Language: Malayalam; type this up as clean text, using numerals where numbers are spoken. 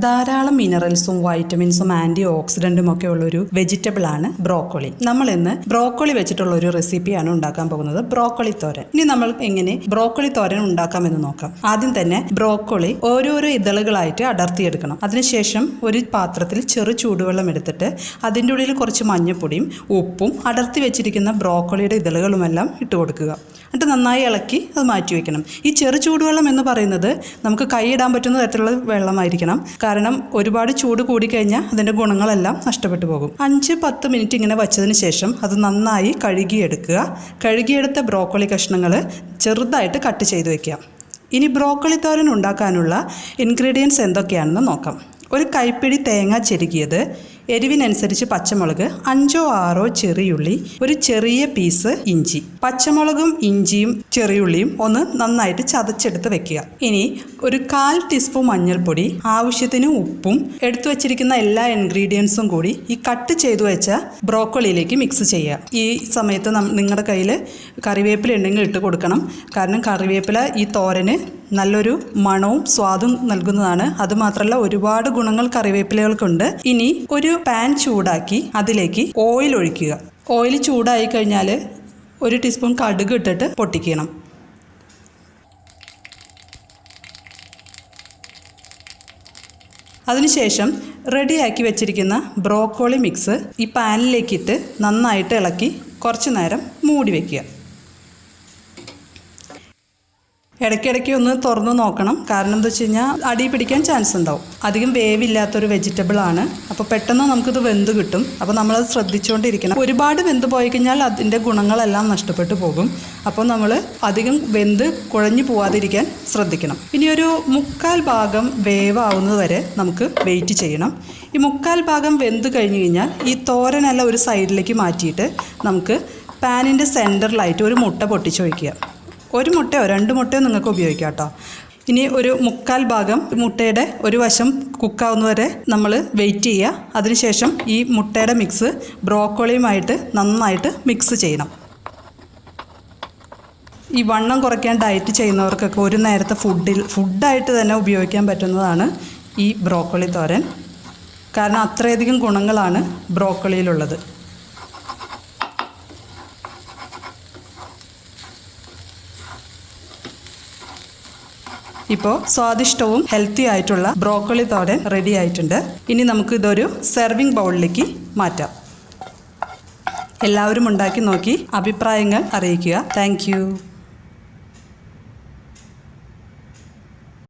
ധാരാളം മിനറൽസും വൈറ്റമിൻസും ആൻറ്റി ഓക്സിഡൻറ്റും ഒക്കെ ഉള്ളൊരു വെജിറ്റബിൾ ആണ് ബ്രോക്കോളി. നമ്മൾ ഇന്ന് ബ്രോക്കോളി വെച്ചിട്ടുള്ള ഒരു റെസിപ്പിയാണ് ഉണ്ടാക്കാൻ പോകുന്നത്, ബ്രോക്കോളി തോരൻ. ഇനി നമ്മൾ എങ്ങനെ ബ്രോക്കോളി തോരൻ ഉണ്ടാക്കാമെന്ന് നോക്കാം. ആദ്യം തന്നെ ബ്രോക്കോളി ഓരോരോ ഇതളുകളായിട്ട് അടർത്തിയെടുക്കണം. അതിനുശേഷം ഒരു പാത്രത്തിൽ ചെറു ചൂടുവെള്ളം എടുത്തിട്ട് അതിൻ്റെ ഉള്ളിൽ കുറച്ച് മഞ്ഞൾപ്പൊടിയും ഉപ്പും അടർത്തി വെച്ചിരിക്കുന്ന ബ്രോക്കോളിയുടെ ഇതളുകളുമെല്ലാം ഇട്ട് കൊടുക്കുക. എന്നിട്ട് നന്നായി ഇളക്കി അത് മാറ്റി വയ്ക്കണം. ഈ ചെറു ചൂടുവെള്ളം എന്ന് പറയുന്നത് നമുക്ക് കൈയിടാൻ പറ്റുന്ന തരത്തിലുള്ള വെള്ളമായിരിക്കണം. കാരണം ഒരുപാട് ചൂട് കൂടിക്കഴിഞ്ഞാൽ അതിൻ്റെ ഗുണങ്ങളെല്ലാം നഷ്ടപ്പെട്ടു പോകും. 5-10 മിനിറ്റ് ഇങ്ങനെ വച്ചതിന് ശേഷം അത് നന്നായി കഴുകിയെടുക്കുക. കഴുകിയെടുത്ത ബ്രോക്കോളി കഷ്ണങ്ങൾ ചെറുതായിട്ട് കട്ട് ചെയ്ത് വയ്ക്കുക. ഇനി ബ്രോക്കോളി തോരൻ ഉണ്ടാക്കാനുള്ള ഇൻഗ്രീഡിയൻസ് എന്തൊക്കെയാണെന്ന് നോക്കാം. ഒരു കൈപ്പിടി തേങ്ങ ചെരുകിയത്, എരിവിനനുസരിച്ച് പച്ചമുളക്, 5-6 ചെറിയുള്ളി, ഒരു ചെറിയ പീസ് ഇഞ്ചി. പച്ചമുളകും ഇഞ്ചിയും ചെറിയുള്ളിയും ഒന്ന് നന്നായിട്ട് ചതച്ചെടുത്ത് വെക്കുക. ഇനി ഒരു 1/4 ടീസ്പൂൺ മഞ്ഞൾപ്പൊടി, ആവശ്യത്തിന് ഉപ്പും എടുത്തു വച്ചിരിക്കുന്ന എല്ലാ ഇൻഗ്രീഡിയൻസും കൂടി ഈ കട്ട് ചെയ്തു വെച്ച ബ്രോക്കോളിയിലേക്ക് മിക്സ് ചെയ്യുക. ഈ സമയത്ത് നിങ്ങളുടെ കയ്യിൽ കറിവേപ്പില ഉണ്ടെങ്കിൽ ഇട്ട് കൊടുക്കണം. കാരണം കറിവേപ്പില ഈ തോരന് നല്ലൊരു മണവും സ്വാദും നൽകുന്നതാണ്. അതുമാത്രമല്ല ഒരുപാട് ഗുണങ്ങൾ കറിവേപ്പിലകൾക്കുണ്ട്. ഇനി ഒരു പാൻ ചൂടാക്കി അതിലേക്ക് ഓയിൽ ഒഴിക്കുക. ഓയിൽ ചൂടായി കഴിഞ്ഞാൽ 1 ടീസ്പൂൺ കടുക് ഇട്ടിട്ട് പൊട്ടിക്കണം. അതിനുശേഷം റെഡിയാക്കി വെച്ചിരിക്കുന്ന ബ്രോക്കോളി മിക്സ് ഈ പാനിലേക്കിട്ട് നന്നായിട്ട് ഇളക്കി കുറച്ച് നേരം മൂടി വയ്ക്കുക. ഇടയ്ക്കിടയ്ക്ക് ഒന്ന് തുറന്ന് നോക്കണം. കാരണം എന്താ വെച്ച് കഴിഞ്ഞാൽ അടി പിടിക്കാൻ ചാൻസ് ഉണ്ടാവും. അധികം വേവില്ലാത്തൊരു വെജിറ്റബിൾ ആണ്. അപ്പോൾ പെട്ടെന്ന് നമുക്കിത് വെന്ത് കിട്ടും. അപ്പോൾ നമ്മളത് ശ്രദ്ധിച്ചുകൊണ്ടിരിക്കണം. ഒരുപാട് വെന്ത് പോയി കഴിഞ്ഞാൽ അതിൻ്റെ ഗുണങ്ങളെല്ലാം നഷ്ടപ്പെട്ടു പോകും. അപ്പോൾ നമ്മൾ അധികം വെന്ത് കുഴഞ്ഞു പോവാതിരിക്കാൻ ശ്രദ്ധിക്കണം. ഇനി ഒരു 1/4 ഭാഗം വേവാവുന്നത് വരെ നമുക്ക് വെയിറ്റ് ചെയ്യണം. ഈ 1/4 ഭാഗം വെന്ത് കഴിഞ്ഞ് കഴിഞ്ഞാൽ ഈ തോരനെല്ലാം ഒരു സൈഡിലേക്ക് മാറ്റിയിട്ട് നമുക്ക് പാനിൻ്റെ സെൻറ്ററിലായിട്ട് ഒരു മുട്ട പൊട്ടിച്ച് വയ്ക്കുക. 1 മുട്ടയോ 2 മുട്ടയോ നിങ്ങൾക്ക് ഉപയോഗിക്കാം കേട്ടോ. ഇനി ഒരു 1/4 ഭാഗം മുട്ടയുടെ ഒരു വശം കുക്കാവുന്നവരെ നമ്മൾ വെയിറ്റ് ചെയ്യുക. അതിനുശേഷം ഈ മുട്ടയുടെ മിക്സ് ബ്രോക്കോളിയുമായിട്ട് നന്നായിട്ട് മിക്സ് ചെയ്യണം. ഈ വണ്ണം കുറയ്ക്കാൻ ഡയറ്റ് ചെയ്യുന്നവർക്കൊക്കെ ഒരു നേരത്തെ ഫുഡായിട്ട് തന്നെ ഉപയോഗിക്കാൻ പറ്റുന്നതാണ് ഈ ബ്രോക്കോളി തോരൻ. കാരണം അത്രയധികം ഗുണങ്ങളാണ് ബ്രോക്കോളിയിലുള്ളത്. ഇപ്പോൾ സ്വാദിഷ്ടവും ഹെൽത്തി ആയിട്ടുള്ള ബ്രോക്കോളി തോരൻ റെഡി ആയിട്ടുണ്ട്. ഇനി നമുക്ക് ഇതൊരു സെർവിങ് ബൗളിലേക്ക് മാറ്റാം. എല്ലാവരും ഉണ്ടാക്കി നോക്കി അഭിപ്രായങ്ങൾ അറിയിക്കുക. താങ്ക്